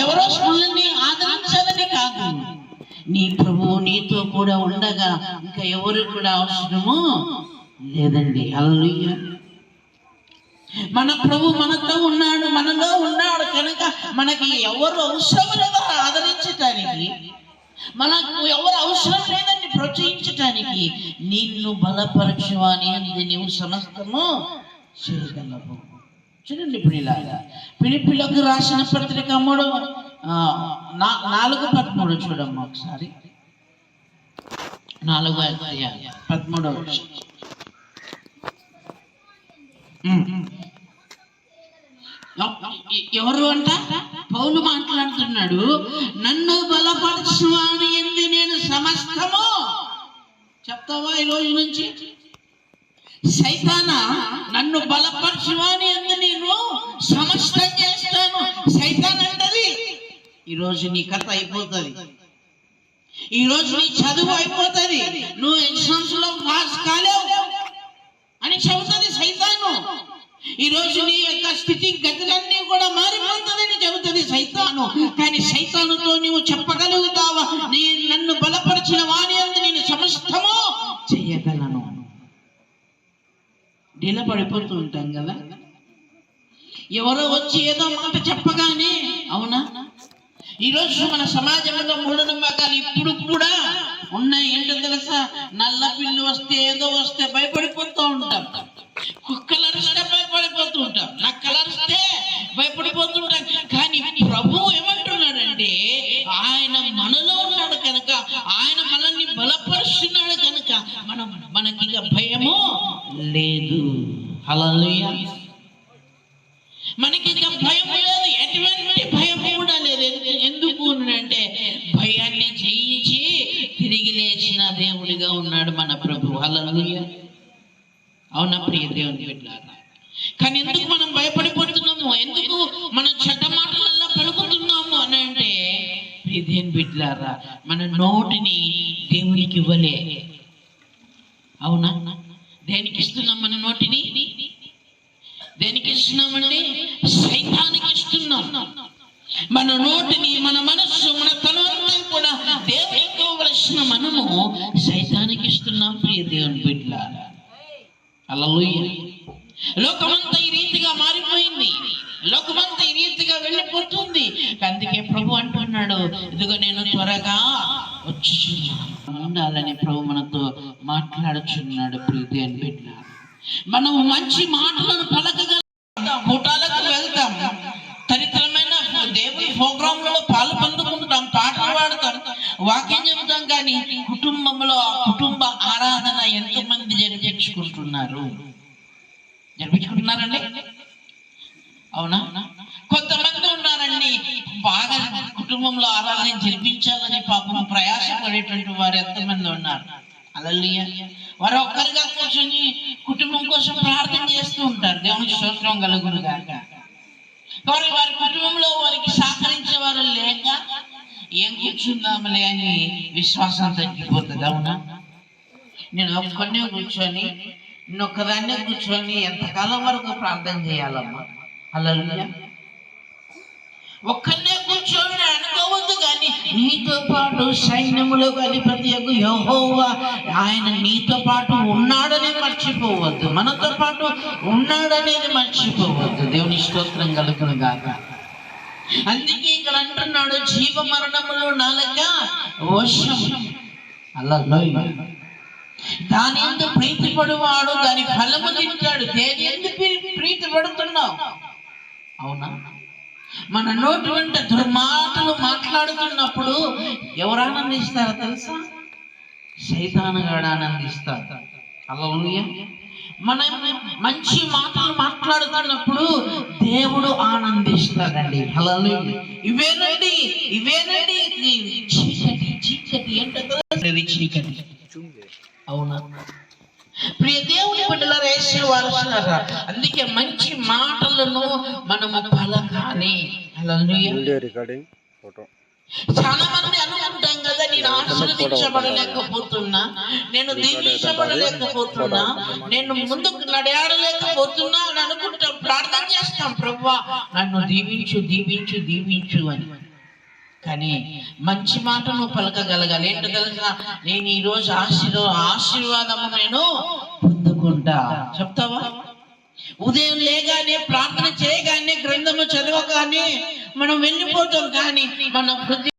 ఎవరో మనల్ని ఆదరించాలని కాదు, నీ ప్రభువు నీతో కూడా ఉండగా ఇంకా ఎవరు కూడా అవసరము లేదండి. హల్లెలూయా. మన ప్రభు మనతో ఉన్నాడు, మనలో ఉన్నాడు కనుక మనకి ఎవరు అవసరం లేదు ఆదరించటానికి, మనకు ఎవరు అవసరం లేదని ప్రోత్సహించటానికి. నిన్ను బలపరచువాని అంది నీవు సమస్తము చేయగలవు. చూడండి ఇప్పుడు ఇలాగా ఫిలిప్పీలకు రాసిన పత్రిక 4:13 చూడమ్మా ఒకసారి. 4:13 ఎవరు అంట? పౌలు మాట్లాడుతున్నాడు, నన్ను బలపరచువాని యందు నేను సమస్తము. చెప్తావా ఈ రోజు నుంచి? సైతానా, నన్ను బలపరచువాని యందు నేను సమస్తం చేస్తాను. సైతాన్ అంటది ఈరోజు నీ కథ అయిపోతుంది, ఈరోజు నీ చదువు అయిపోతుంది, నువ్వు ఎగ్జామ్స్ లో పాస్ కాలేవు అని చెబుతుంది సైతాను. ఈరోజు నీ యొక్క స్థితి గతులన్నీ కూడా మారిపోతుందని చెబుతుంది సైతాను. కానీ సైతానుతో నీవు చెప్పగలుగుతావా, నన్ను బలపరిచిన వాని యందు నేను సమస్తము చేయగలను. నిలబడిపోతూ ఉంటాం కదా, ఎవరో వచ్చి ఏదో మాట చెప్పగానే అవునా. ఈరోజు మన సమాజంలో మూఢనమ్మకాలు ఇప్పుడు కూడా ఉన్నాయి. ఏంటో తెలుసా? నల్ల పిల్లి వస్తే ఏదో వస్తే భయపడిపోతూ ఉంటాం, కుక్కలు అరిస్తే భయపడిపోతూ ఉంటాం, నక్కలు అరిస్తే భయపడిపోతుంటాం. కానీ ప్రభు ఏమంటున్నాడంటే, ఆయన మనలో ఉన్నాడు కనుక, ఆయన మనల్ని బలపరుస్తున్నాడు కనుక మనకి భయము లేదు. హల్లెలూయా. మనకి భయం లేదు, ఎటువంటి భయం కూడా లేదు. ఎందుకు అంటే భయాన్ని జయించి తిరిగి లేచిన దేవుడిగా ఉన్నాడు మన ప్రభు. హల్లెలూయా. అవునా ప్రియ దేవుని బిడ్డలారా? కానీ ఎందుకు మనం భయపడిపోతున్నాము, ఎందుకు మనం చెడ్డ మాటలల్లా పలుకుతున్నాము అని అంటే, ప్రియ దేవుని బిడ్డలారా, మన నోటిని దేవునికి ఇవ్వలే. అవునా? దేనికి ఇస్తున్నాం మన నోటిని? దేనికి ఇస్తున్నామండి? సైతానికి ఇస్తున్నాం. మన నోటిని, మన మనస్సు, మన తలంతా కూడా దేవునికి ఇవ్వవలసిన మనము సైతానికి ఇస్తున్నాం. ప్రియ దేవుని బిడ్డలారా, హల్లెలూయా. లోకమంతా ఈ రీతిగా మారిపోయింది, లోకమంతా ఈ రీతిగా వెళ్ళిపోతుంది. అందుకే ప్రభు అంటున్నాడు, ఇదిగో నేను త్వరగా వచ్చుచున్నాను. ఉండాలని ప్రభు మనతో మాట్లాడుచున్నాడు. ప్రియ దేవుని బిడ్డలారా, మనం మంచి మాటలను పలకగలుగుతాం, కూటాలకు వెళ్తాం, తరితరమైన దేవుని ప్రోగ్రాంలలో పాలు పొందుకుంటాం, పాటలు పాడతాం, వాక్యం చెబుతాం. కానీ కుటుంబంలో కుటుంబ ఆరాధన ఎంతమంది జరిపించుకుంటున్నారండి? అవునా? కొంతమంది ఉన్నారండి, బాగా కుటుంబంలో ఆరాధన జరిపించాలని పాపం ప్రయాసపడేటువంటి వారు ఎంతమంది ఉన్నారు. హల్లెలూయా. వారు ఒక్కరిగా కూర్చొని కుటుంబం కోసం ప్రార్థన చేస్తూ ఉంటారు. దేవునికి స్తోత్రం కలుగును గాక. కానీ వారి కుటుంబంలో వారికి సహకరించే వారు లేక ఏం కూర్చుందామలే అని విశ్వాసం తగ్గిపోతుంది. అవునా? నేను ఒక్కనే కూర్చొని, ఒక్కదాన్నే కూర్చొని ఎంతకాలం వరకు ప్రార్థన చేయాలమ్మా? హల్లెలూయా. ఒక్కనే కూర్చొని అనుకోవద్దు, కానీ నీతో పాటు సైన్యములకు అధిపతియగు యెహోవా, ఆయన నీతో పాటు ఉన్నాడని మర్చిపోవద్దు, మనతో పాటు ఉన్నాడనేది మర్చిపోవద్దు. దేవుని స్తోత్రం కలుగును గాక. అందుకే ఇక్కడ అంటున్నాడు, జీవ మరణములు నాలుక వశం. హల్లెలూయా. దాని యందు ప్రీతిపడువాడు దాని ఫలము తింటాడు. దేని యందు ప్రీతి పడుతున్నావు? అవునా? మన నోటి వెంట దుర్మాటలు మాట్లాడుతున్నప్పుడు ఎవరు ఆనందిస్తారో తెలుసా? సైతానుగాడు ఆనందిస్తాడు. హల్లెలూయా. మనం మంచి మాటలు మాట్లాడుతున్నప్పుడు దేవుడు ఆనందిస్తాడండి. హల్లెలూయా. ఇవేనండి చీకటి. చీకటి ఏంటో చీకటి. అవునా? ప్రియ దేవుని బిడ్డలారా, యేసువారసులారా, అందుకే మంచి మాటలను మనము పలకాలి. హల్లెలూయా. చాలా మంది అనుకుంటాం కదా, నేను ఆశీర్వదించబడలేకపోతున్నా, నేను దీవించబడలేకపోతున్నా, నేను ముందుకు నడయాడలేకపోతున్నా అని అనుకుంటాం, ప్రార్థన చేస్తాం. ప్రార్థిస్తాం, ప్రభువా నన్ను దీవించు దీవించు దీవించు అని. కానీ మంచి మాట నువ్వు పలకగలగాలి. ఏంటో తెలుసా, నేను ఈరోజు ఆశీర్వాదము నేను పొందుకుంటా చెప్తావా? ఉదయం లేగానే ప్రార్థన చేయగానే గ్రంథము చదవగానే మనం వెళ్ళిపోతాం, కానీ మన హృదయం